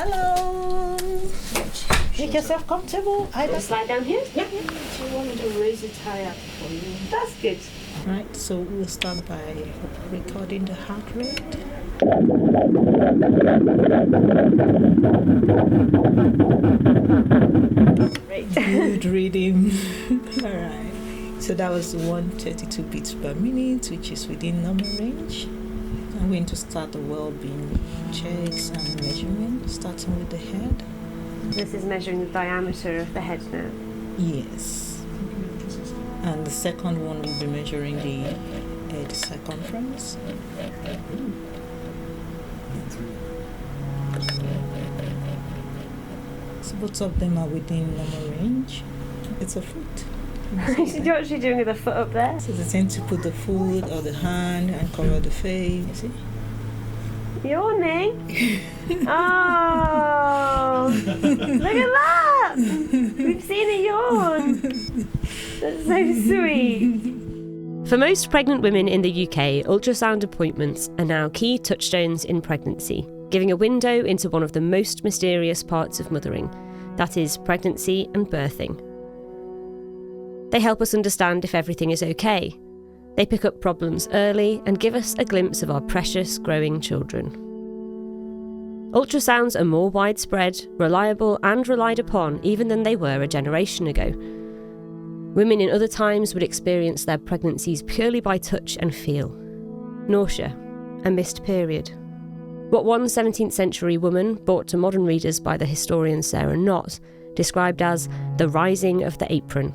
Hello. Make yourself comfortable. Just lie down here? Yeah. Do you want me to raise it high up for you? That's good. Right, so we'll start by recording the heart rate. Great. Good reading. All right. So that was 132 beats per minute, which is within normal range. I'm going to start the well-being checks and measurement, starting with the head. This is measuring the diameter of the head now. Yes. And the second one will be measuring the head circumference. So both of them are within normal range. It's a foot. You're actually doing with the foot up there? So they tend to put the foot or the hand and cover the face. You see? Yawning? Oh, look at that! We've seen a yawn. That's so sweet. For most pregnant women in the UK, ultrasound appointments are now key touchstones in pregnancy, giving a window into one of the most mysterious parts of mothering, that is, pregnancy and birthing. They help us understand if everything is okay. They pick up problems early and give us a glimpse of our precious growing children. Ultrasounds are more widespread, reliable and relied upon even than they were a generation ago. Women in other times would experience their pregnancies purely by touch and feel. Nausea, a missed period. What one 17th century woman, brought to modern readers by the historian Sarah Knott, described as the rising of the apron.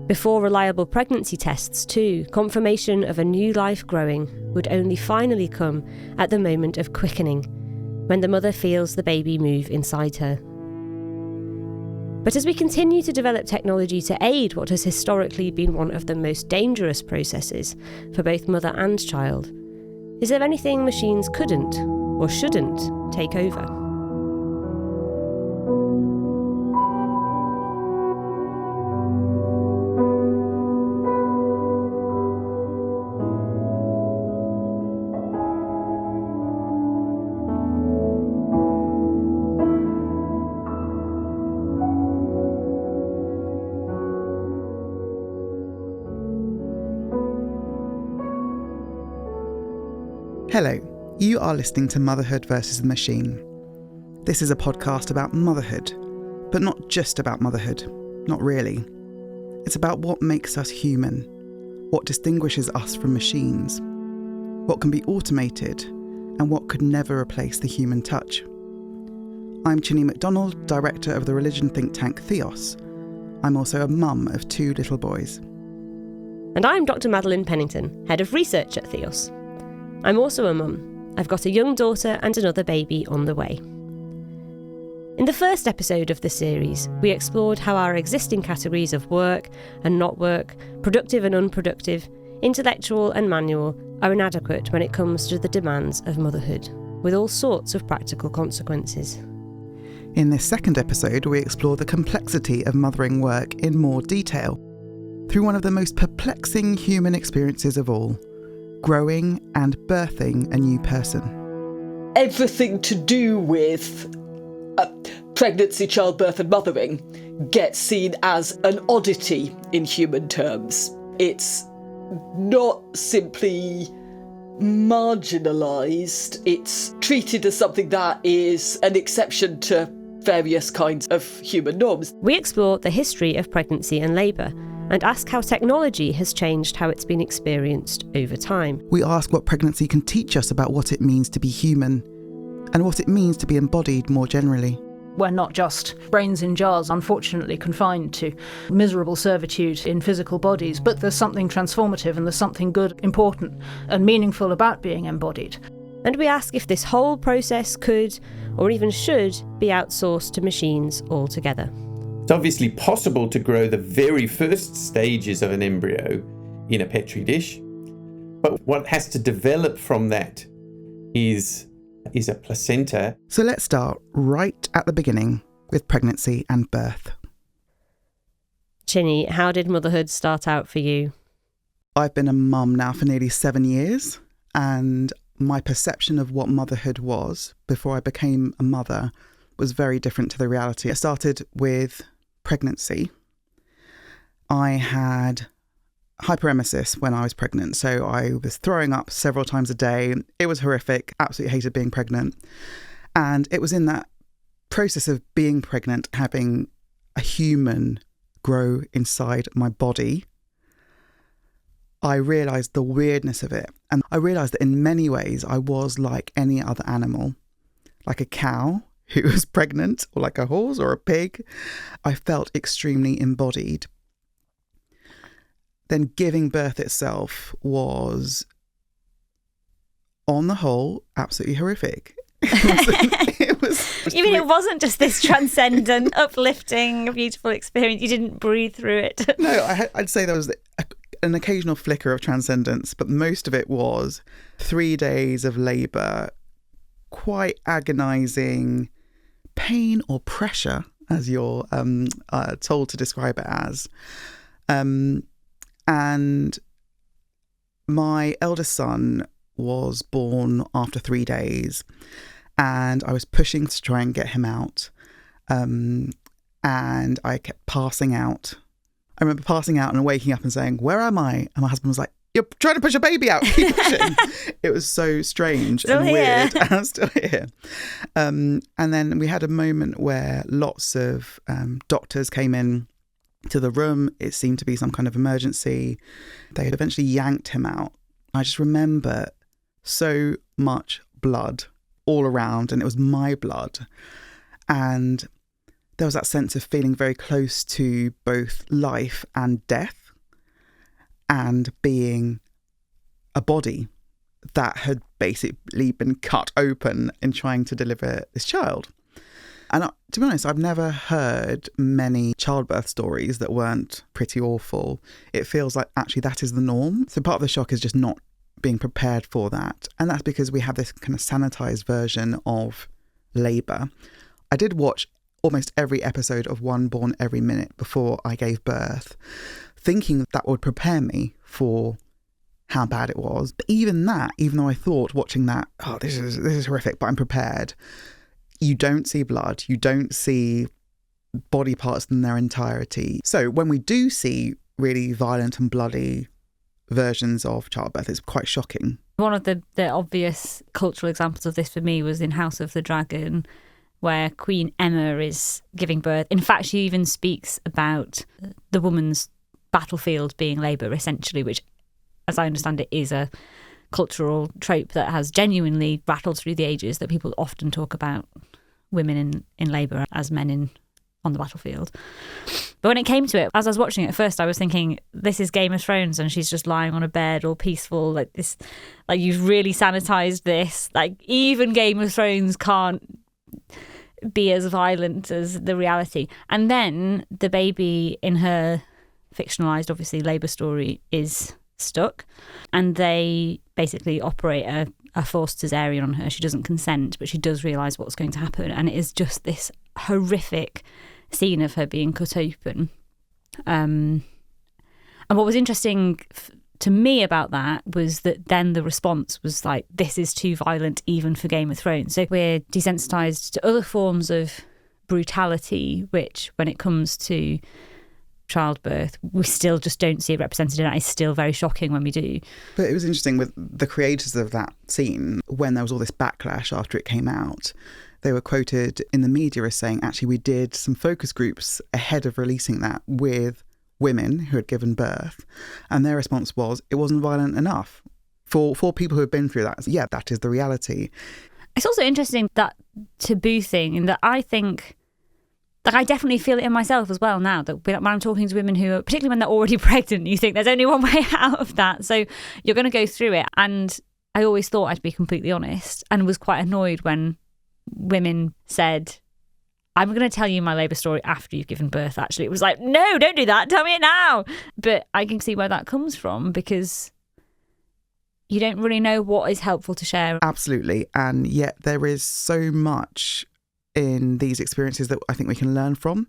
Before reliable pregnancy tests too, confirmation of a new life growing would only finally come at the moment of quickening, when the mother feels the baby move inside her. But as we continue to develop technology to aid what has historically been one of the most dangerous processes for both mother and child, is there anything machines couldn't or shouldn't take over? Hello, you are listening to Motherhood versus the Machine. This is a podcast about motherhood, but not just about motherhood, not really. It's about what makes us human, what distinguishes us from machines, what can be automated, and what could never replace the human touch. I'm Chine MacDonald, director of the religion think tank Theos. I'm also a mum of 2 little boys. And I'm Dr. Madeline Pennington, head of research at Theos. I'm also a mum. I've got a young daughter and another baby on the way. In the first episode of the series, we explored how our existing categories of work and not work, productive and unproductive, intellectual and manual, are inadequate when it comes to the demands of motherhood, with all sorts of practical consequences. In this second episode, we explore the complexity of mothering work in more detail, through one of the most perplexing human experiences of all: growing and birthing a new person. Everything to do with pregnancy, childbirth and mothering gets seen as an oddity in human terms. It's not simply marginalised, it's treated as something that is an exception to various kinds of human norms. We explore the history of pregnancy and labour, and ask how technology has changed how it's been experienced over time. We ask what pregnancy can teach us about what it means to be human, and what it means to be embodied more generally. We're not just brains in jars, unfortunately confined to miserable servitude in physical bodies, but there's something transformative and there's something good, important and meaningful about being embodied. And we ask if this whole process could, or even should, be outsourced to machines altogether. It's obviously possible to grow the very first stages of an embryo in a petri dish, but what has to develop from that is a placenta. So let's start right at the beginning with pregnancy and birth. Chine, how did motherhood start out for you? I've been a mum now for nearly 7 years, and my perception of what motherhood was before I became a mother was very different to the reality. It started with pregnancy. I had hyperemesis when I was pregnant, so I was throwing up several times a day. It was horrific, absolutely hated being pregnant. And it was in that process of being pregnant, having a human grow inside my body, I realised the weirdness of it. And I realised that in many ways I was like any other animal, like a cow who was pregnant, or like a horse or a pig. I felt extremely embodied. Then giving birth itself was, on the whole, absolutely horrific. It was You mean it wasn't just this transcendent, uplifting, beautiful experience? You didn't breathe through it? No, I'd say there was an occasional flicker of transcendence, but most of it was 3 days of labour, quite agonising pain or pressure, as you're told to describe it as. And my eldest son was born after 3 days, and I was pushing to try and get him out. And I kept passing out. I remember passing out and waking up and saying, "Where am I?" And my husband was like, "You're trying to push a baby out. Keep pushing." It was so strange Still and here. weird. I'm still here. And then we had a moment where lots of doctors came in to the room. It seemed to be some kind of emergency. They had eventually yanked him out. I just remember so much blood all around, and it was my blood. And there was that sense of feeling very close to both life and death, and being a body that had basically been cut open in trying to deliver this child. And to be honest, I've never heard many childbirth stories that weren't pretty awful. It feels like actually that is the norm. So part of the shock is just not being prepared for that. And that's because we have this kind of sanitized version of labour. I did watch almost every episode of One Born Every Minute before I gave birth, thinking that would prepare me for how bad it was. But even that, even though I thought watching that, oh, this is horrific, but I'm prepared, you don't see blood, you don't see body parts in their entirety. So when we do see really violent and bloody versions of childbirth, it's quite shocking. One of the obvious cultural examples of this for me was in House of the Dragon, where Queen Emma is giving birth. In fact, she even speaks about the woman's battlefield being labour, essentially, which, as I understand it, is a cultural trope that has genuinely rattled through the ages, that people often talk about women in labour as men on the battlefield. But when it came to it, as I was watching it at first, I was thinking, this is Game of Thrones, and she's just lying on a bed all peaceful, like this, like you've really sanitised this. Like even Game of Thrones can't be as violent as the reality. And then the baby in her fictionalised, obviously, labour story is stuck, and they basically operate a forced cesarean on her. She doesn't consent, but she does realise what's going to happen, and it is just this horrific scene of her being cut open. And what was interesting to me about that was that then the response was like, this is too violent even for Game of Thrones. So we're desensitised to other forms of brutality, which when it comes to childbirth, we still just don't see it represented, and it's still very shocking when we do. But it was interesting with the creators of that scene, when there was all this backlash after it came out, they were quoted in the media as saying, actually, we did some focus groups ahead of releasing that with women who had given birth, and their response was, it wasn't violent enough. For people who have been through that, yeah, that is the reality. It's also interesting, that taboo thing, in that I think, like, I definitely feel it in myself as well now, that when I'm talking to women who are, particularly when they're already pregnant, you think there's only one way out of that. So you're going to go through it. And I always thought I'd be completely honest, and was quite annoyed when women said, I'm going to tell you my labour story after you've given birth, actually. It was like, no, don't do that. Tell me it now. But I can see where that comes from, because you don't really know what is helpful to share. Absolutely. And yet there is so much in these experiences that I think we can learn from.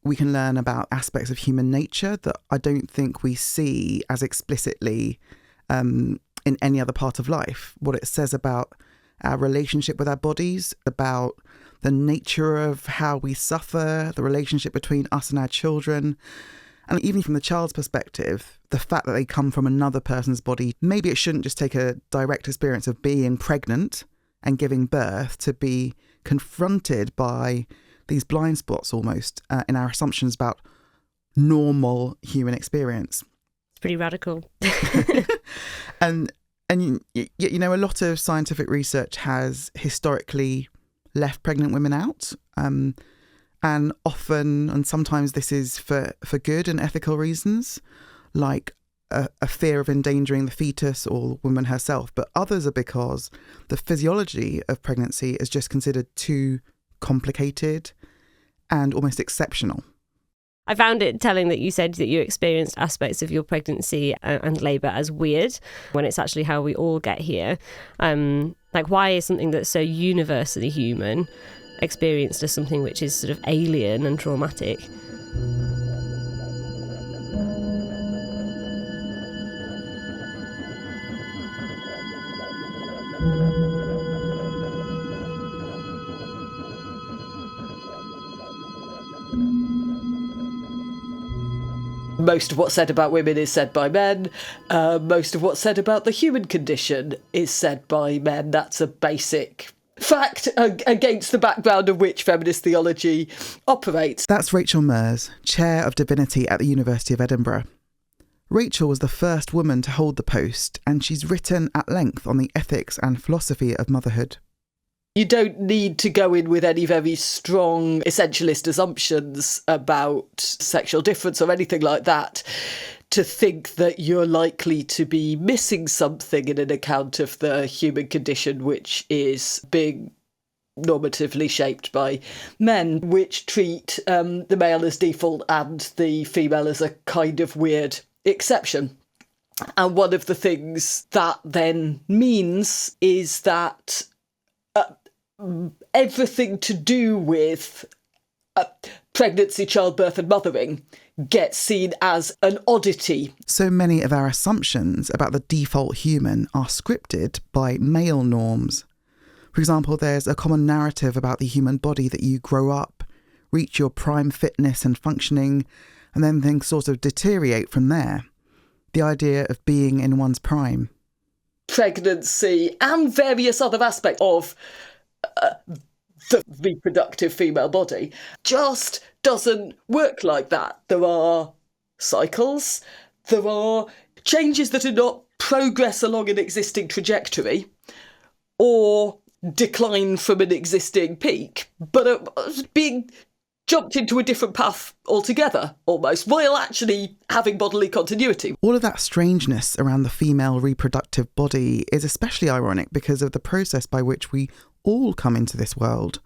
We can learn about aspects of human nature that I don't think we see as explicitly in any other part of life. What it says about our relationship with our bodies, about the nature of how we suffer, the relationship between us and our children. And even from the child's perspective, the fact that they come from another person's body, maybe it shouldn't just take a direct experience of being pregnant and giving birth to be confronted by these blind spots almost in our assumptions about normal human experience. It's pretty radical. And you know, a lot of scientific research has historically left pregnant women out. And often, and sometimes this is for good and ethical reasons, like a fear of endangering the fetus or the woman herself. But others are because the physiology of pregnancy is just considered too complicated and almost exceptional. I found it telling that you said that you experienced aspects of your pregnancy and labour as weird, when it's actually how we all get here. Like, why is something that's so universally human experienced as something which is sort of alien and traumatic? Most of what's said about women is said by men. Most of what's said about the human condition is said by men. That's a basic fact against the background of which feminist theology operates. That's Rachel Mers, Chair of Divinity at the University of Edinburgh. Rachel was the first woman to hold the post, and she's written at length on the ethics and philosophy of motherhood. You don't need to go in with any very strong essentialist assumptions about sexual difference or anything like that to think that you're likely to be missing something in an account of the human condition, which is being normatively shaped by men, which treat the male as default and the female as a kind of weird exception. And one of the things that then means is that everything to do with pregnancy, childbirth and mothering gets seen as an oddity. So many of our assumptions about the default human are scripted by male norms. For example, there's a common narrative about the human body that you grow up, reach your prime fitness and functioning, and then things sort of deteriorate from there. The idea of being in one's prime. Pregnancy and various other aspects of the reproductive female body just doesn't work like that. There are cycles, there are changes that are not progress along an existing trajectory or decline from an existing peak, but are being jumped into a different path altogether, almost, while actually having bodily continuity. All of that strangeness around the female reproductive body is especially ironic because of the process by which we all come into this world.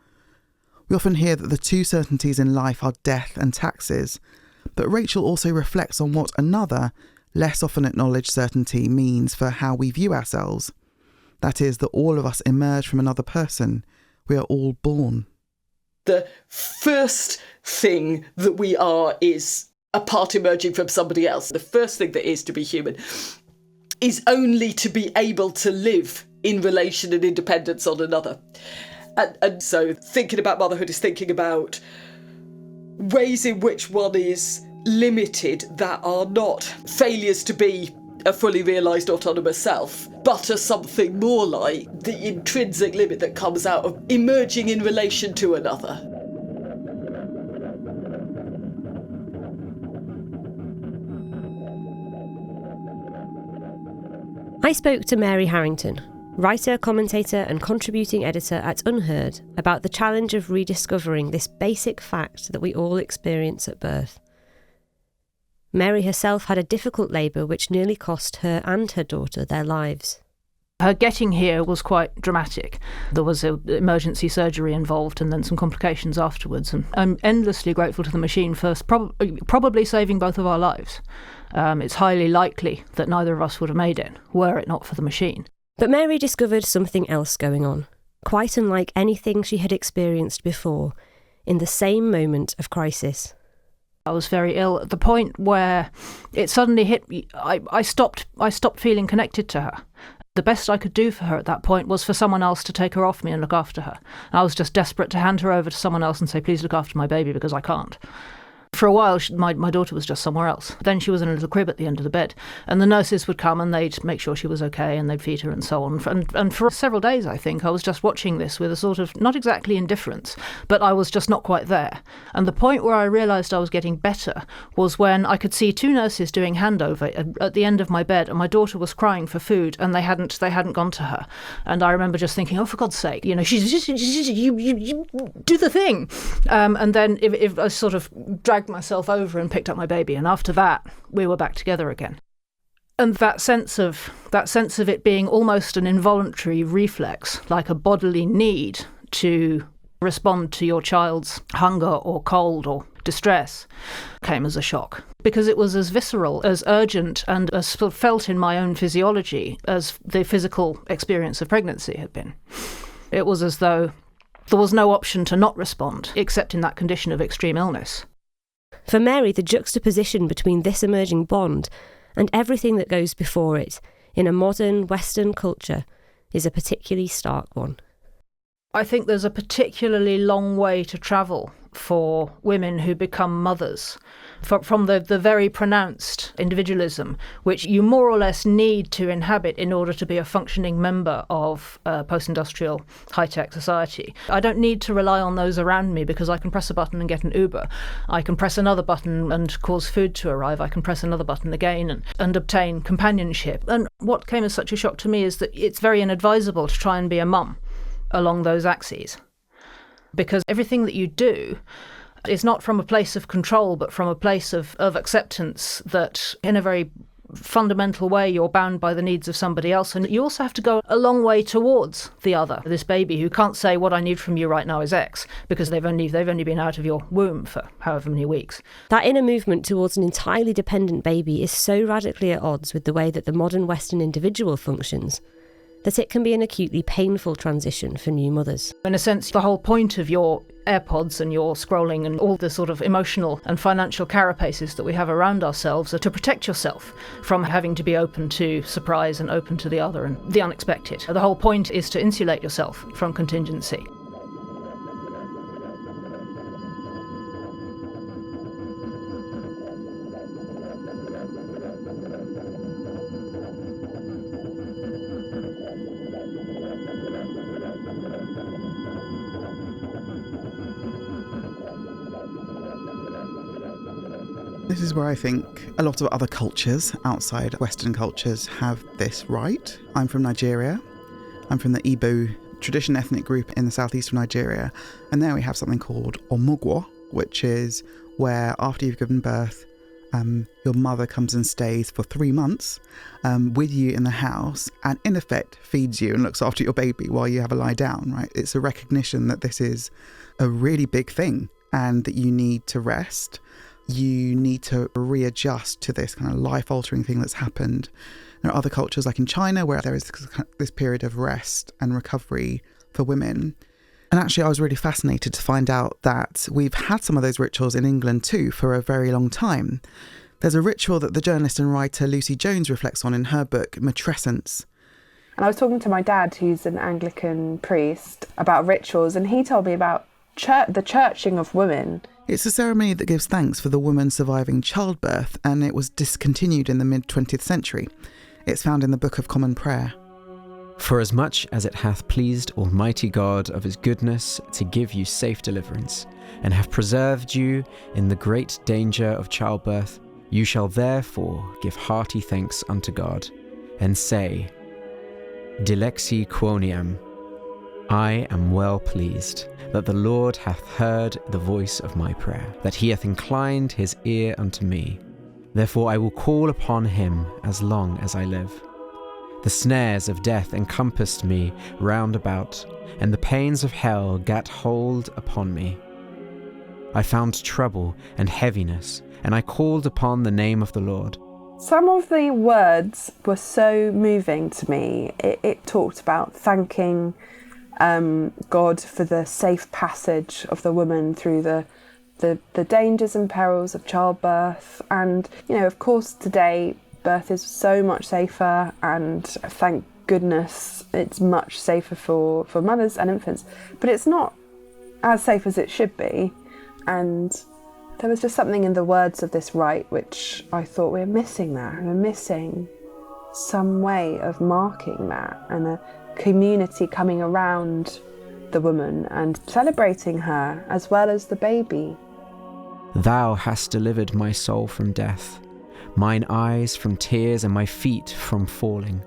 We often hear that the two certainties in life are death and taxes, but Rachel also reflects on what another, less often acknowledged certainty means for how we view ourselves. That is, that all of us emerge from another person. We are all born. The first thing that we are is a part emerging from somebody else. The first thing that is to be human is only to be able to live in relation and independence on another. And so thinking about motherhood is thinking about ways in which one is limited that are not failures to be a fully realised autonomous self, but as something more like the intrinsic limit that comes out of emerging in relation to another. I spoke to Mary Harrington, writer, commentator and contributing editor at Unheard, about the challenge of rediscovering this basic fact that we all experience at birth. Mary herself had a difficult labour which nearly cost her and her daughter their lives. Her getting here was quite dramatic. There was emergency surgery involved and then some complications afterwards. And I'm endlessly grateful to the machine for probably saving both of our lives. It's highly likely that neither of us would have made it, were it not for the machine. But Mary discovered something else going on, quite unlike anything she had experienced before, in the same moment of crisis. I was very ill at the point where it suddenly hit me. I stopped feeling connected to her. The best I could do for her at that point was for someone else to take her off me and look after her. I was just desperate to hand her over to someone else and say, please look after my baby, because I can't. For a while, my daughter was just somewhere else. Then she was in a little crib at the end of the bed, and the nurses would come and they'd make sure she was okay and they'd feed her and so on. And for several days, I think, I was just watching this with a sort of, not exactly indifference, but I was just not quite there. And the point where I realised I was getting better was when I could see two nurses doing handover at the end of my bed, and my daughter was crying for food and they hadn't gone to her. And I remember just thinking, oh, for God's sake, you you do the thing. And then if I sort of dragged myself over and picked up my baby, and after that we were back together again. And that sense of it being almost an involuntary reflex, like a bodily need to respond to your child's hunger or cold or distress, came as a shock, because it was as visceral, as urgent, and as sort of felt in my own physiology as the physical experience of pregnancy had been. It was as though there was no option to not respond, except in that condition of extreme illness. For Mary, the juxtaposition between this emerging bond and everything that goes before it in a modern Western culture is a particularly stark one. I think there's a particularly long way to travel for women who become mothers, from the very pronounced individualism, which you more or less need to inhabit in order to be a functioning member of post-industrial high-tech society. I don't need to rely on those around me because I can press a button and get an Uber. I can press another button and cause food to arrive. I can press another button again and obtain companionship. And what came as such a shock to me is that it's very inadvisable to try and be a mum along those axes, because everything that you do is not from a place of control, but from a place of acceptance that in a very fundamental way you're bound by the needs of somebody else, and you also have to go a long way towards the other, this baby who can't say what I need from you right now is X, because they've only been out of your womb for however many weeks. That inner movement towards an entirely dependent baby is so radically at odds with the way that the modern Western individual functions that it can be an acutely painful transition for new mothers. In a sense, the whole point of your AirPods and your scrolling and all the sort of emotional and financial carapaces that we have around ourselves are to protect yourself from having to be open to surprise and open to the other and the unexpected. The whole point is to insulate yourself from contingency. This is where I think a lot of other cultures outside Western cultures have this right. I'm from Nigeria. I'm from the Igbo tradition ethnic group in the southeast of Nigeria. And there we have something called omugwo, which is where after you've given birth, your mother comes and stays for 3 months with you in the house and in effect feeds you and looks after your baby while you have a lie down, right? It's a recognition that this is a really big thing and that you need to rest. You need to readjust to this kind of life-altering thing that's happened. There are other cultures like in China where there is this period of rest and recovery for women. And actually I was really fascinated to find out that we've had some of those rituals in England too for a very long time. There's a ritual that the journalist and writer Lucy Jones reflects on in her book Matrescence. And I was talking to my dad, who's an Anglican priest, about rituals, and he told me about the churching of women. It's a ceremony that gives thanks for the woman surviving childbirth, and it was discontinued in the mid-20th century. It's found in the Book of Common Prayer. For as much as it hath pleased Almighty God of his goodness to give you safe deliverance, and have preserved you in the great danger of childbirth, you shall therefore give hearty thanks unto God, and say, Dilexi quoniam, I am well pleased, that the Lord hath heard the voice of my prayer, that he hath inclined his ear unto me. Therefore I will call upon him as long as I live. The snares of death encompassed me round about, and the pains of hell gat hold upon me. I found trouble and heaviness, and I called upon the name of the Lord. Some of the words were so moving to me. It talked about thanking God for the safe passage of the woman through the the dangers and perils of childbirth. And, you know, of course, today birth is so much safer, and thank goodness it's much safer for mothers and infants, but it's not as safe as it should be. And there was just something in the words of this rite which I thought, we're missing that. We're missing some way of marking that, and a community coming around the woman and celebrating her as well as the baby. Thou hast delivered my soul from death, mine eyes from tears and my feet from falling.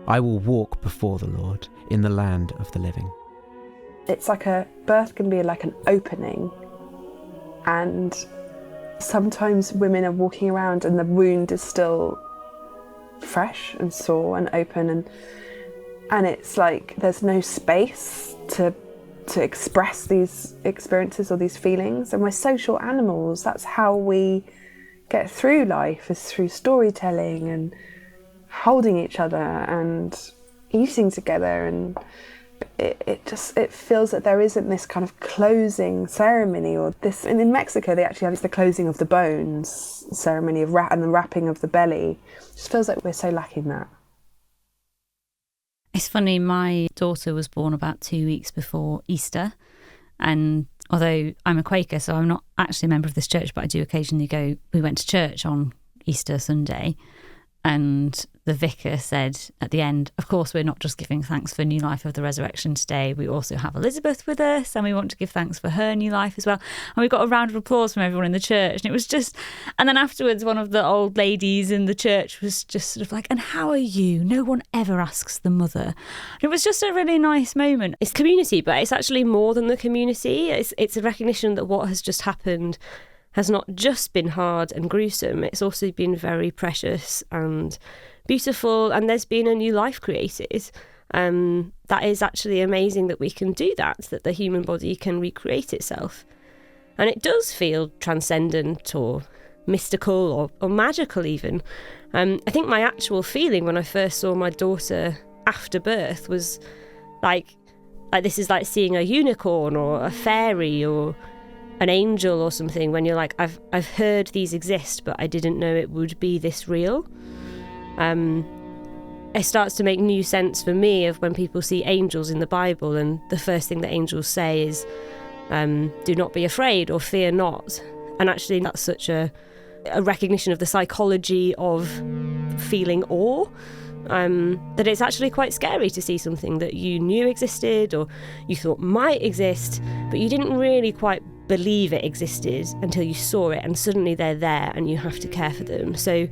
I will walk before the Lord in the land of the living. It's like a birth can be like an opening, and sometimes women are walking around and the wound is still fresh and sore and open, and it's like there's no space to express these experiences or these feelings. And we're social animals. That's how we get through life, is through storytelling and holding each other and eating together. And it feels that there isn't this kind of closing ceremony, or this. And in Mexico they actually have the closing of the bones ceremony of and the wrapping of the belly. It just feels like we're so lacking that. It's funny, my daughter was born about 2 weeks before Easter, and although I'm a Quaker, so I'm not actually a member of this church, but I do occasionally go. We went to church on Easter Sunday, and the vicar said at the end, of course, we're not just giving thanks for new life of the resurrection today, we also have Elizabeth with us, and we want to give thanks for her new life as well. And we got a round of applause from everyone in the church, and it was just, and then afterwards one of the old ladies in the church was just sort of like, and how are you? No one ever asks the mother. And it was just a really nice moment. It's community, but it's actually more than the community. It's a recognition that what has just happened has not just been hard and gruesome, it's also been very precious and beautiful, and there's been a new life created. That is actually amazing that we can do that the human body can recreate itself. And it does feel transcendent or mystical or magical even. I think my actual feeling when I first saw my daughter after birth was like this is like seeing a unicorn or a fairy or an angel or something, when you're like, I've heard these exist, but I didn't know it would be this real. It starts to make new sense for me of when people see angels in the Bible, and the first thing that angels say is, do not be afraid or fear not. And actually that's such a recognition of the psychology of feeling awe, that it's actually quite scary to see something that you knew existed or you thought might exist, but you didn't really quite believe it existed until you saw it, and suddenly they're there and you have to care for them. So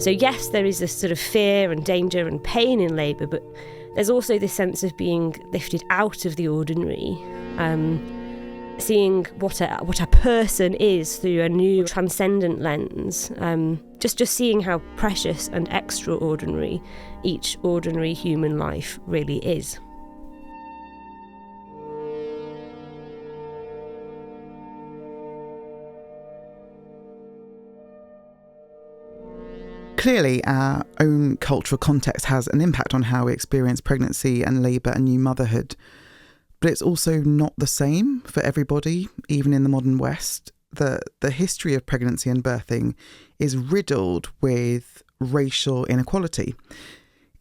yes, there is this sort of fear and danger and pain in labour, but there's also this sense of being lifted out of the ordinary, seeing what a person is through a new transcendent lens, just seeing how precious and extraordinary each ordinary human life really is. Clearly, our own cultural context has an impact on how we experience pregnancy and labour and new motherhood. But it's also not the same for everybody, even in the modern West. The history of pregnancy and birthing is riddled with racial inequality.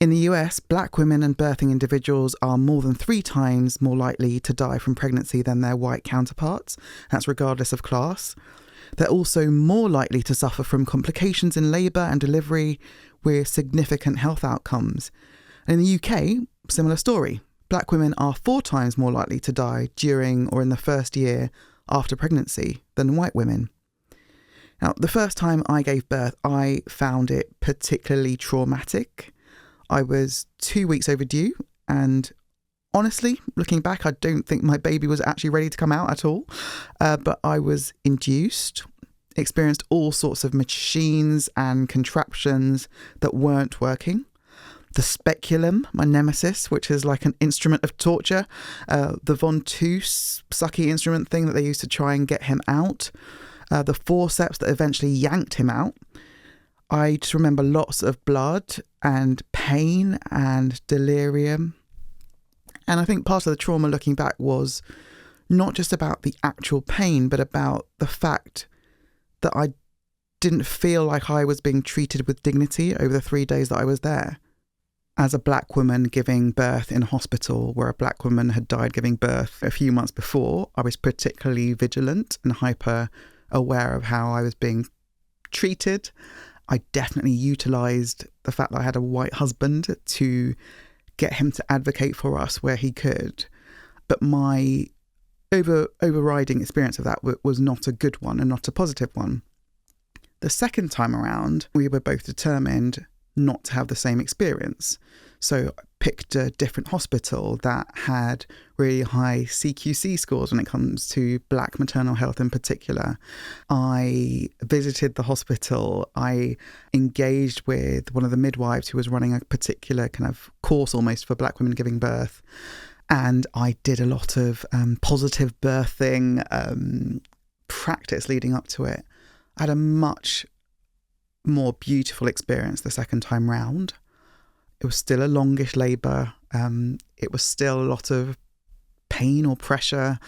In the US, black women and birthing individuals are more than 3 times more likely to die from pregnancy than their white counterparts. That's regardless of class. They're also more likely to suffer from complications in labour and delivery with significant health outcomes. And in the UK, similar story. Black women are 4 times more likely to die during or in the first year after pregnancy than white women. Now, the first time I gave birth, I found it particularly traumatic. I was 2 weeks overdue, and honestly, looking back, I don't think my baby was actually ready to come out at all. But I was induced, experienced all sorts of machines and contraptions that weren't working. The speculum, my nemesis, which is like an instrument of torture. The Von Toos sucky instrument thing that they used to try and get him out. The forceps that eventually yanked him out. I just remember lots of blood and pain and delirium. And I think part of the trauma looking back was not just about the actual pain, but about the fact that I didn't feel like I was being treated with dignity over the 3 days that I was there. As a black woman giving birth in a hospital where a black woman had died giving birth a few months before, I was particularly vigilant and hyper aware of how I was being treated. I definitely utilised the fact that I had a white husband to get him to advocate for us where he could. But my overriding experience of that was not a good one and not a positive one. The second time around, we were both determined not to have the same experience. So I picked a different hospital that had really high CQC scores when it comes to black maternal health in particular. I visited the hospital. I engaged with one of the midwives who was running a particular kind of course almost for black women giving birth. And I did a lot of positive birthing practice leading up to it. I had a much more beautiful experience the second time round. It was still a longish labour. It was still a lot of pain or pressure,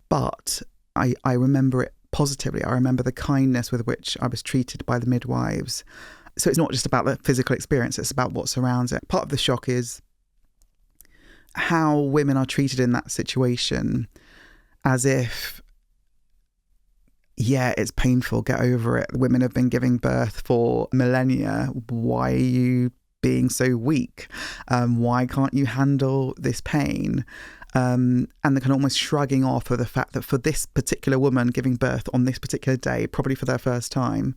but I remember it positively. I remember the kindness with which I was treated by the midwives. So it's not just about the physical experience, it's about what surrounds it. Part of the shock is how women are treated in that situation as if, yeah, it's painful, get over it. Women have been giving birth for millennia. Why are you being so weak? Why can't you handle this pain? And they're kind of almost shrugging off of the fact that for this particular woman giving birth on this particular day, probably for their first time,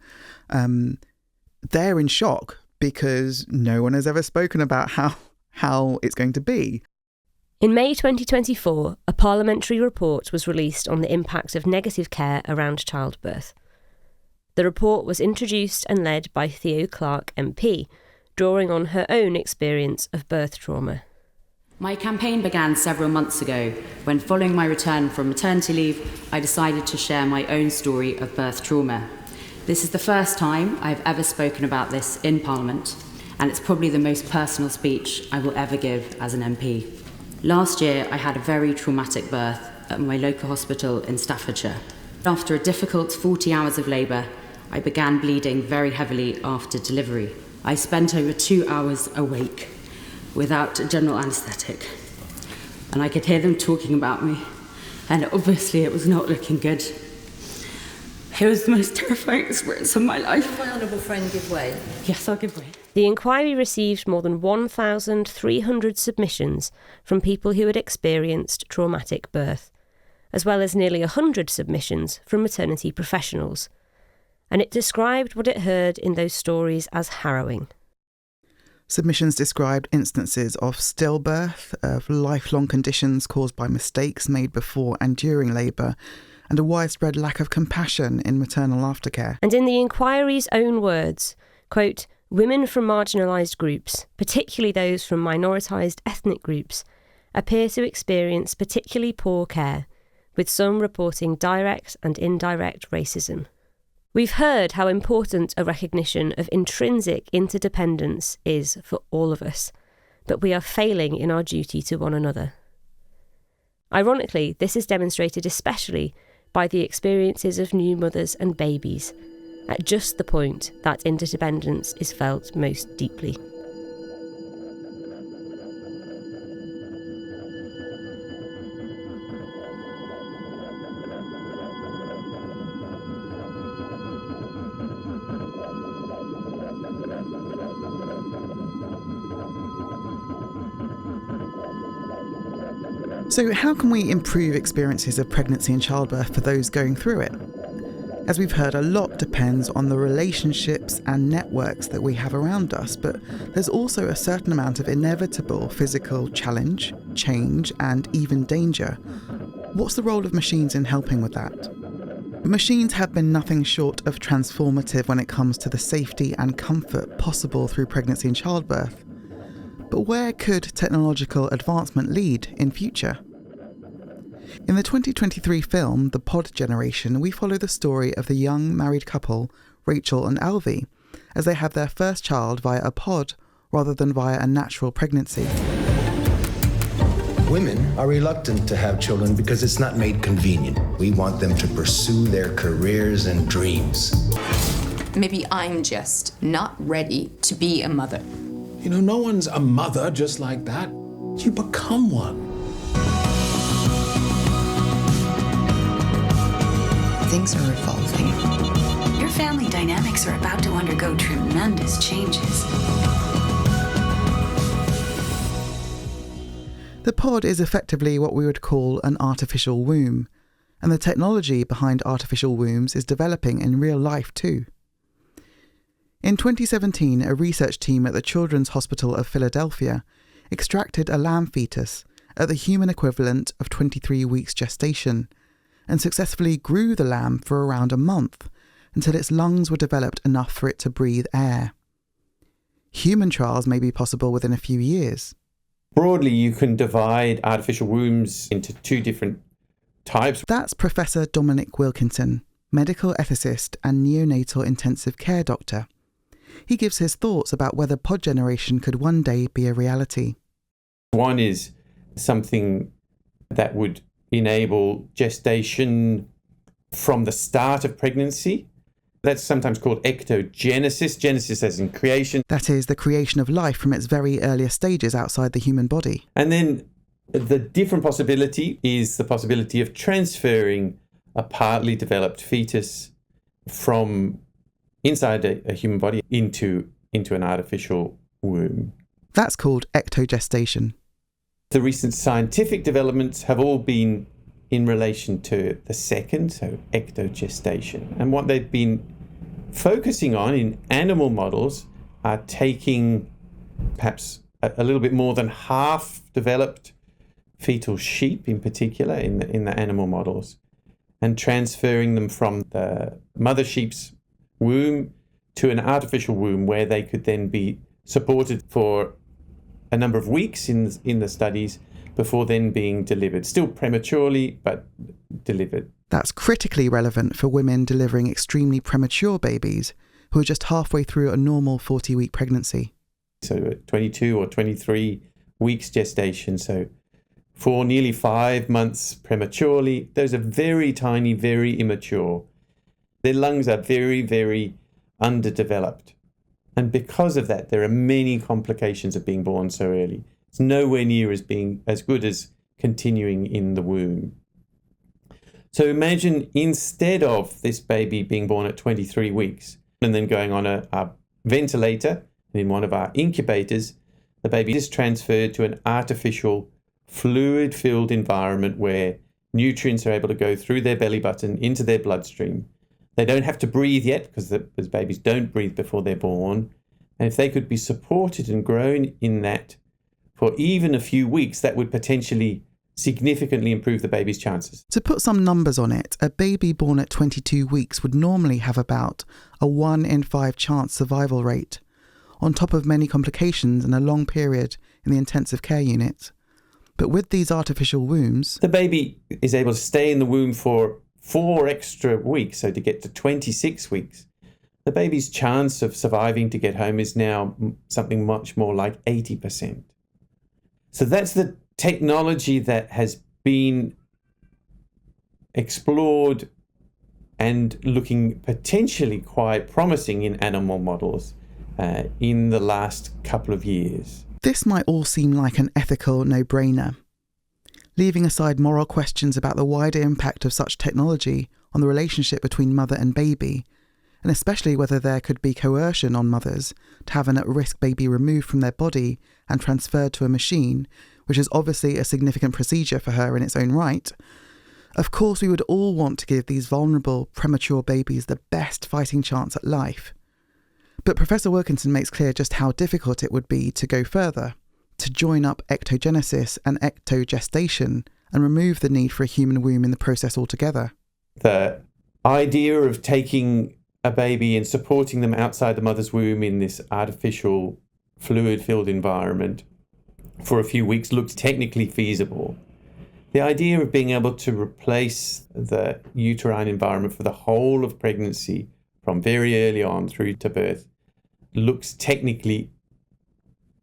they're in shock because no one has ever spoken about how it's going to be. In May 2024, a parliamentary report was released on the impact of negative care around childbirth. The report was introduced and led by Theo Clark MP, drawing on her own experience of birth trauma. My campaign began several months ago when, following my return from maternity leave, I decided to share my own story of birth trauma. This is the first time I've ever spoken about this in Parliament, and it's probably the most personal speech I will ever give as an MP. Last year, I had a very traumatic birth at my local hospital in Staffordshire. After a difficult 40 hours of labour, I began bleeding very heavily after delivery. I spent over 2 hours awake without a general anaesthetic, and I could hear them talking about me, and obviously it was not looking good. It was the most terrifying experience of my life. My honourable friend give way. Yes, I'll give way. The inquiry received more than 1,300 submissions from people who had experienced traumatic birth, as well as nearly 100 submissions from maternity professionals. And it described what it heard in those stories as harrowing. Submissions described instances of stillbirth, of lifelong conditions caused by mistakes made before and during labour, and a widespread lack of compassion in maternal aftercare. And in the inquiry's own words, quote, women from marginalised groups, particularly those from minoritised ethnic groups, appear to experience particularly poor care, with some reporting direct and indirect racism. We've heard how important a recognition of intrinsic interdependence is for all of us, but we are failing in our duty to one another. Ironically, this is demonstrated especially by the experiences of new mothers and babies, at just the point that interdependence is felt most deeply. So how can we improve experiences of pregnancy and childbirth for those going through it? As we've heard, a lot depends on the relationships and networks that we have around us, but there's also a certain amount of inevitable physical challenge, change, and even danger. What's the role of machines in helping with that? Machines have been nothing short of transformative when it comes to the safety and comfort possible through pregnancy and childbirth. But where could technological advancement lead in future? In the 2023 film, The Pod Generation, we follow the story of the young married couple, Rachel and Alvy, as they have their first child via a pod rather than via a natural pregnancy. Women are reluctant to have children because it's not made convenient. We want them to pursue their careers and dreams. Maybe I'm just not ready to be a mother. You know, no one's a mother just like that. You become one. Things are evolving. Your family dynamics are about to undergo tremendous changes. The pod is effectively what we would call an artificial womb, and the technology behind artificial wombs is developing in real life too. In 2017, a research team at the Children's Hospital of Philadelphia extracted a lamb fetus at the human equivalent of 23 weeks gestation and successfully grew the lamb for around a month until its lungs were developed enough for it to breathe air. Human trials may be possible within a few years. Broadly, you can divide artificial wombs into two different types. That's Professor Dominic Wilkinson, medical ethicist and neonatal intensive care doctor. He gives his thoughts about whether pod generation could one day be a reality. One is something that would enable gestation from the start of pregnancy. That's sometimes called ectogenesis, genesis as in creation. That is, the creation of life from its very earliest stages outside the human body. And then the different possibility is the possibility of transferring a partly developed fetus from inside a human body into an artificial womb. That's called ectogestation. The recent scientific developments have all been in relation to the second, so ectogestation. And what they've been focusing on in animal models are taking perhaps a little bit more than half developed fetal sheep in particular in the animal models and transferring them from the mother sheep's womb to an artificial womb where they could then be supported for a number of weeks in the studies before then being delivered. Still prematurely, but delivered. That's critically relevant for women delivering extremely premature babies who are just halfway through a normal 40-week pregnancy. So at 22 or 23 weeks gestation, so for nearly 5 months prematurely, those are very tiny, very immature. Their lungs are very, very underdeveloped. And because of that, there are many complications of being born so early. It's nowhere near as being as good as continuing in the womb. So imagine instead of this baby being born at 23 weeks and then going on a ventilator and in one of our incubators, the baby is transferred to an artificial fluid-filled environment where nutrients are able to go through their belly button into their bloodstream. They don't have to breathe yet because babies don't breathe before they're born. And if they could be supported and grown in that for even a few weeks, that would potentially significantly improve the baby's chances. To put some numbers on it, a baby born at 22 weeks would normally have about a 1 in 5 chance survival rate, on top of many complications and a long period in the intensive care unit. But with these artificial wombs, the baby is able to stay in the womb for 4 extra weeks, so to get to 26 weeks. The baby's chance of surviving to get home is now something much more like 80%. So that's the technology that has been explored and looking potentially quite promising in animal models in the last couple of years. This might all seem like an ethical no-brainer. Leaving aside moral questions about the wider impact of such technology on the relationship between mother and baby, and especially whether there could be coercion on mothers to have an at-risk baby removed from their body and transferred to a machine, which is obviously a significant procedure for her in its own right, of course we would all want to give these vulnerable, premature babies the best fighting chance at life. But Professor Wilkinson makes clear just how difficult it would be to go further, to join up ectogenesis and ectogestation and remove the need for a human womb in the process altogether. The idea of taking a baby and supporting them outside the mother's womb in this artificial fluid-filled environment for a few weeks looked technically feasible. The idea of being able to replace the uterine environment for the whole of pregnancy from very early on through to birth looks technically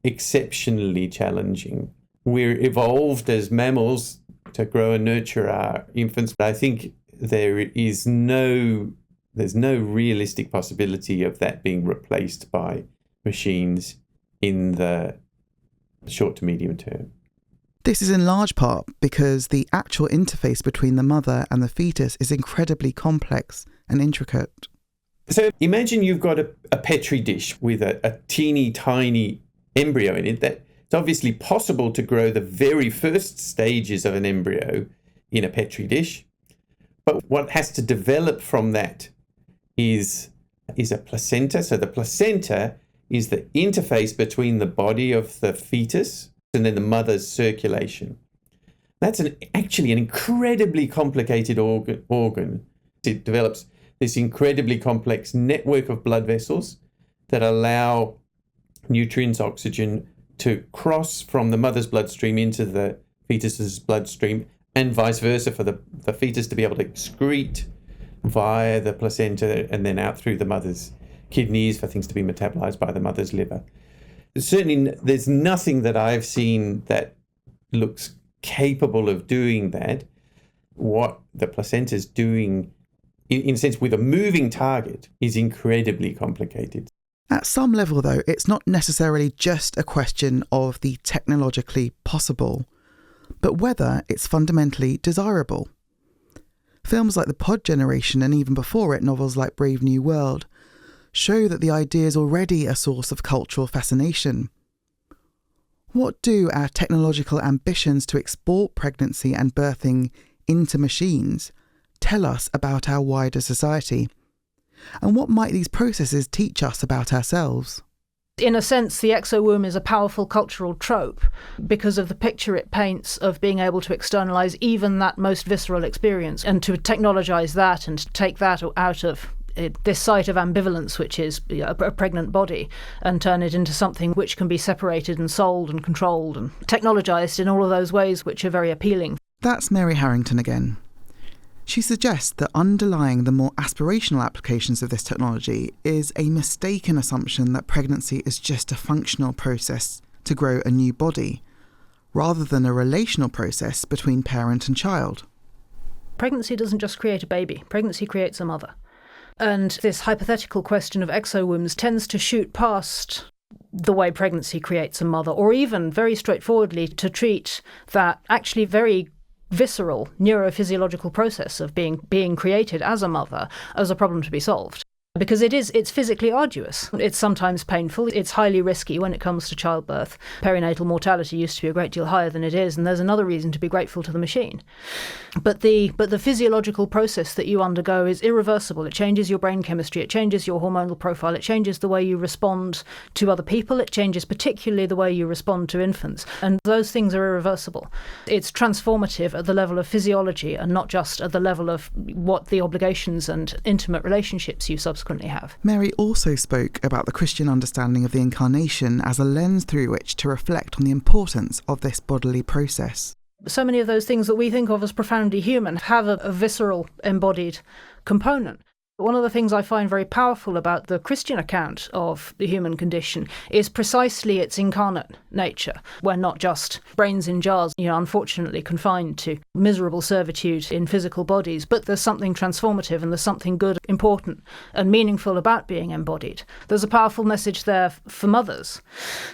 exceptionally challenging. we're evolved as mammals to grow and nurture our infants. But I think there's no realistic possibility of that being replaced by machines in the short to medium term. This is in large part because the actual interface between the mother and the fetus is incredibly complex and intricate. So imagine you've got a petri dish with a teeny tiny embryo in it. That it's obviously possible to grow the very first stages of an embryo in a petri dish. But what has to develop from that is a placenta. So the placenta is the interface between the body of the fetus and then the mother's circulation. That's actually an incredibly complicated organ. It develops this incredibly complex network of blood vessels that allow nutrients, oxygen, to cross from the mother's bloodstream into the fetus's bloodstream, and vice versa, for the fetus to be able to excrete via the placenta and then out through the mother's kidneys for things to be metabolized by the mother's liver. Certainly, there's nothing that I've seen that looks capable of doing that. What the placenta is doing, in a sense, with a moving target, is incredibly complicated. At some level, though, it's not necessarily just a question of the technologically possible, but whether it's fundamentally desirable. Films like The Pod Generation, and even before it, novels like Brave New World, show that the idea is already a source of cultural fascination. What do our technological ambitions to export pregnancy and birthing into machines tell us about our wider society? And what might these processes teach us about ourselves? In a sense, the exo-womb is a powerful cultural trope because of the picture it paints of being able to externalise even that most visceral experience, and to technologise that and take that out of this site of ambivalence, which is a pregnant body, and turn it into something which can be separated and sold and controlled and technologised in all of those ways which are very appealing. That's Mary Harrington again. She suggests that underlying the more aspirational applications of this technology is a mistaken assumption that pregnancy is just a functional process to grow a new body, rather than a relational process between parent and child. Pregnancy doesn't just create a baby, pregnancy creates a mother. And this hypothetical question of exowombs tends to shoot past the way pregnancy creates a mother, or even very straightforwardly to treat that actually very visceral neurophysiological process of being created as a mother as a problem to be solved. Because it's physically arduous. It's sometimes painful. It's highly risky when it comes to childbirth. Perinatal mortality used to be a great deal higher than it is, and there's another reason to be grateful to the machine. But the physiological process that you undergo is irreversible. It changes your brain chemistry. It changes your hormonal profile. It changes the way you respond to other people. It changes particularly the way you respond to infants. And those things are irreversible. It's transformative at the level of physiology and not just at the level of what the obligations and intimate relationships you subsequently have. Mary also spoke about the Christian understanding of the incarnation as a lens through which to reflect on the importance of this bodily process. So many of those things that we think of as profoundly human have a visceral, embodied component. One of the things I find very powerful about the Christian account of the human condition is precisely its incarnate nature. We're not just brains in jars, unfortunately confined to miserable servitude in physical bodies, but there's something transformative and there's something good, important and meaningful about being embodied. There's a powerful message there for mothers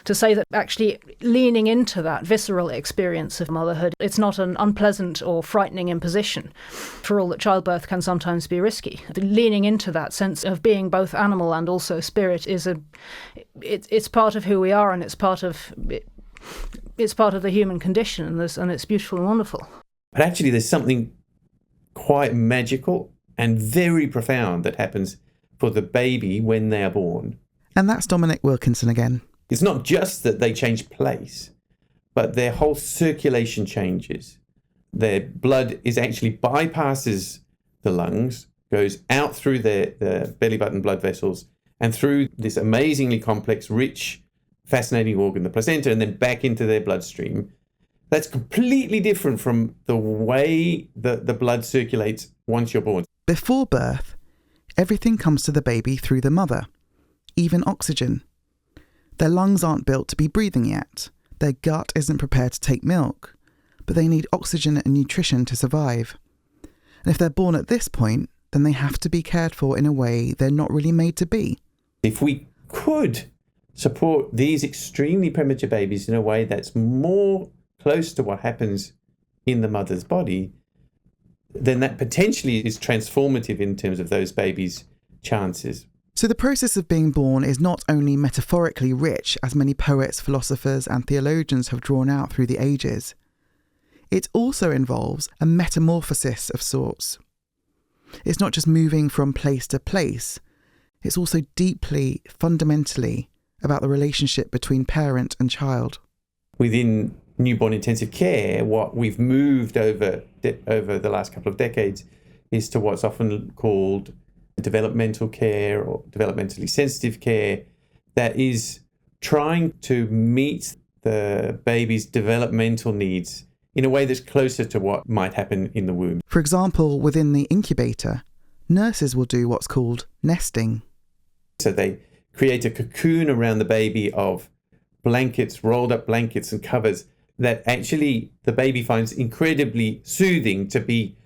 to say that actually leaning into that visceral experience of motherhood, it's not an unpleasant or frightening imposition, for all that childbirth can sometimes be risky. Leaning into that sense of being both animal and also spirit is it's part of who we are, and it's part of the human condition, and it's beautiful and wonderful. But actually, there's something quite magical and very profound that happens for the baby when they are born. And that's Dominic Wilkinson again. It's not just that they change place, but their whole circulation changes. Their blood actually bypasses the lungs, goes out through the belly button blood vessels and through this amazingly complex, rich, fascinating organ, the placenta, and then back into their bloodstream. That's completely different from the way the blood circulates once you're born. Before birth, everything comes to the baby through the mother, even oxygen. Their lungs aren't built to be breathing yet. Their gut isn't prepared to take milk, but they need oxygen and nutrition to survive. And if they're born at this point, then they have to be cared for in a way they're not really made to be. If we could support these extremely premature babies in a way that's more close to what happens in the mother's body, then that potentially is transformative in terms of those babies' chances. So the process of being born is not only metaphorically rich, as many poets, philosophers and theologians have drawn out through the ages. It also involves a metamorphosis of sorts. It's not just moving from place to place. It's also deeply, fundamentally about the relationship between parent and child. Within newborn intensive care, what we've moved over the last couple of decades is to what's often called developmental care or developmentally sensitive care, that is trying to meet the baby's developmental needs in a way that's closer to what might happen in the womb. For example, within the incubator, nurses will do what's called nesting. So they create a cocoon around the baby of blankets, rolled up blankets and covers that actually the baby finds incredibly soothing to be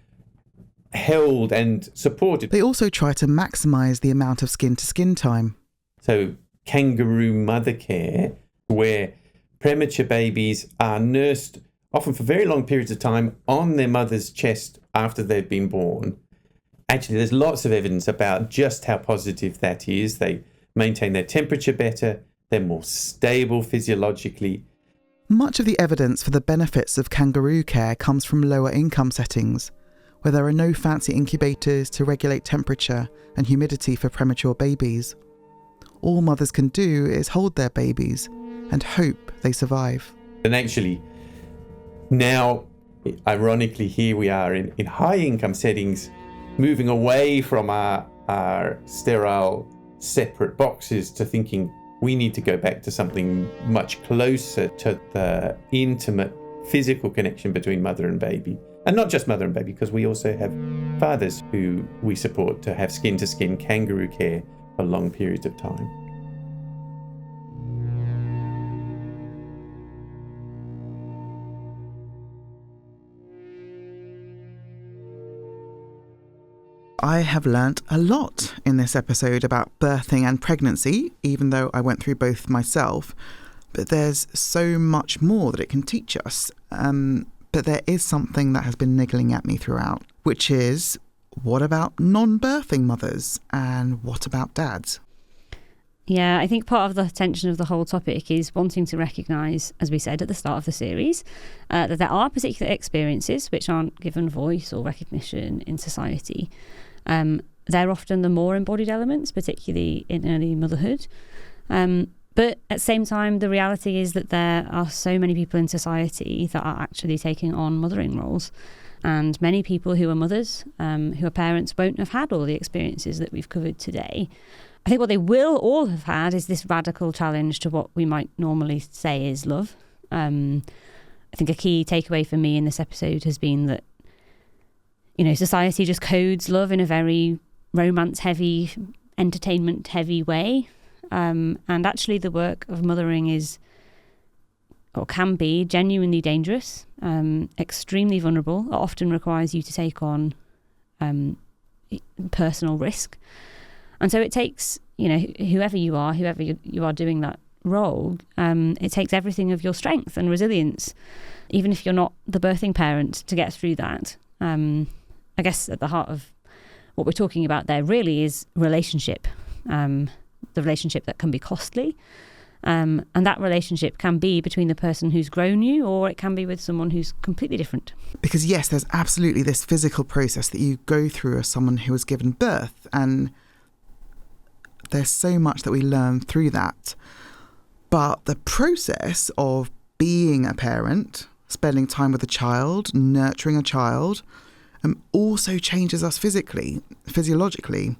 held and supported. They also try to maximise the amount of skin-to-skin time. So kangaroo mother care, where premature babies are nursed often for very long periods of time on their mother's chest after they've been born. Actually, there's lots of evidence about just how positive that is. They maintain their temperature better, they're more stable physiologically. Much of the evidence for the benefits of kangaroo care comes from lower income settings, where there are no fancy incubators to regulate temperature and humidity for premature babies. All mothers can do is hold their babies and hope they survive. And actually, now, ironically, here we are in high income settings, moving away from our sterile separate boxes to thinking we need to go back to something much closer to the intimate physical connection between mother and baby. And not just mother and baby, because we also have fathers who we support to have skin-to-skin kangaroo care for long periods of time. I have learnt a lot in this episode about birthing and pregnancy, even though I went through both myself. But there's so much more that it can teach us. But there is something that has been niggling at me throughout, which is, what about non-birthing mothers and what about dads? Yeah, I think part of the tension of the whole topic is wanting to recognise, as we said at the start of the series, that there are particular experiences which aren't given voice or recognition in society. They're often the more embodied elements, particularly in early motherhood. But at the same time, the reality is that there are so many people in society that are actually taking on mothering roles. And many people who are mothers, who are parents, won't have had all the experiences that we've covered today. I think what they will all have had is this radical challenge to what we might normally say is love. I think a key takeaway for me in this episode has been that, you know, society just codes love in a very romance-heavy, entertainment-heavy way. And actually the work of mothering is, or can be, genuinely dangerous, extremely vulnerable. It often requires you to take on personal risk. And so it takes, you know, whoever you are doing that role, it takes everything of your strength and resilience, even if you're not the birthing parent, to get through that. I guess at the heart of what we're talking about there really is relationship. The relationship that can be costly. And that relationship can be between the person who's grown you, or it can be with someone who's completely different. Because yes, there's absolutely this physical process that you go through as someone who has given birth, and there's so much that we learn through that. But the process of being a parent, spending time with a child, nurturing a child, also changes us physiologically.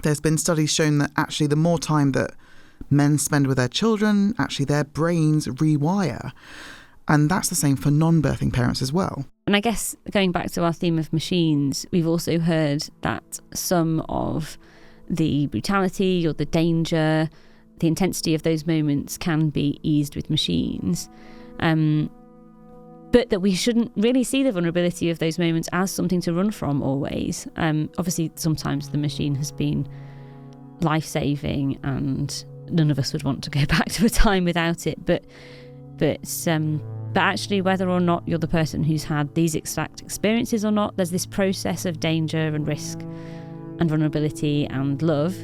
There's been studies showing that actually the more time that men spend with their children, actually their brains rewire. And that's the same for non-birthing parents as well. And I guess going back to our theme of machines, we've also heard that some of the brutality or the danger, the intensity of those moments can be eased with machines. But that we shouldn't really see the vulnerability of those moments as something to run from always. Obviously, sometimes the machine has been life-saving and none of us would want to go back to a time without it. But actually, whether or not you're the person who's had these exact experiences or not, there's this process of danger and risk and vulnerability and love,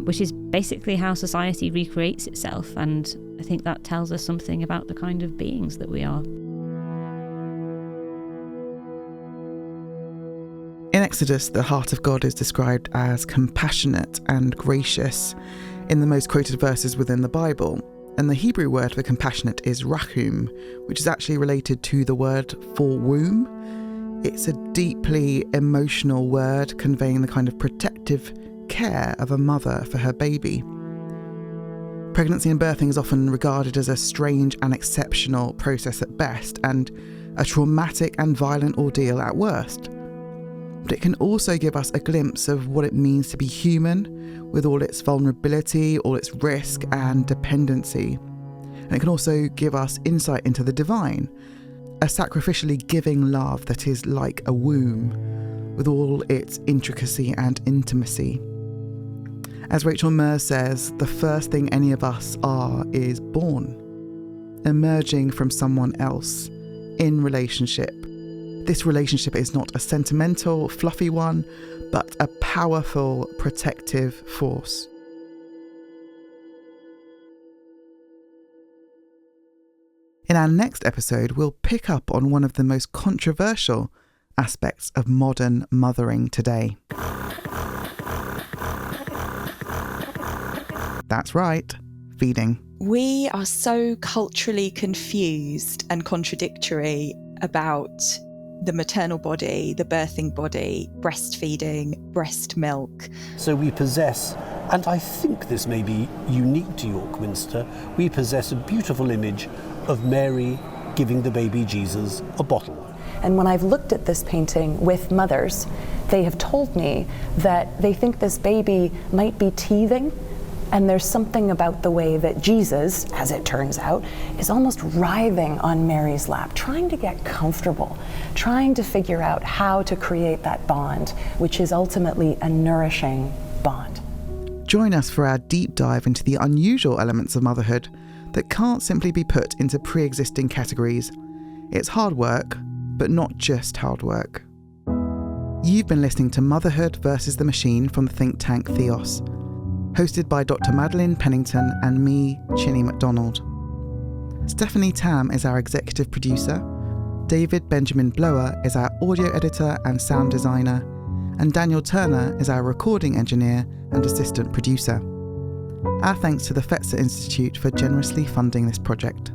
which is basically how society recreates itself. And I think that tells us something about the kind of beings that we are. In Exodus, the heart of God is described as compassionate and gracious in the most quoted verses within the Bible. And the Hebrew word for compassionate is rachum, which is actually related to the word for womb. It's a deeply emotional word conveying the kind of protective care of a mother for her baby. Pregnancy and birthing is often regarded as a strange and exceptional process at best, and a traumatic and violent ordeal at worst. But it can also give us a glimpse of what it means to be human, with all its vulnerability, all its risk and dependency. And it can also give us insight into the divine, a sacrificially giving love that is like a womb, with all its intricacy and intimacy. As Rachel Mers says, the first thing any of us are is born, emerging from someone else, in relationship. This relationship is not a sentimental, fluffy one, but a powerful, protective force. In our next episode, we'll pick up on one of the most controversial aspects of modern mothering today. That's right, feeding. We are so culturally confused and contradictory about the maternal body, the birthing body, breastfeeding, breast milk. So we possess, and I think this may be unique to York Minster, we possess a beautiful image of Mary giving the baby Jesus a bottle. And when I've looked at this painting with mothers, they have told me that they think this baby might be teething. And there's something about the way that Jesus, as it turns out, is almost writhing on Mary's lap, trying to get comfortable, trying to figure out how to create that bond, which is ultimately a nourishing bond. Join us for our deep dive into the unusual elements of motherhood that can't simply be put into pre-existing categories. It's hard work, but not just hard work. You've been listening to Motherhood versus the Machine from the think tank Theos, hosted by Dr. Madeleine Pennington and me, Chine MacDonald. Stephanie Tam is our executive producer, David Benjamin Blower is our audio editor and sound designer, and Daniel Turner is our recording engineer and assistant producer. Our thanks to the Fetzer Institute for generously funding this project.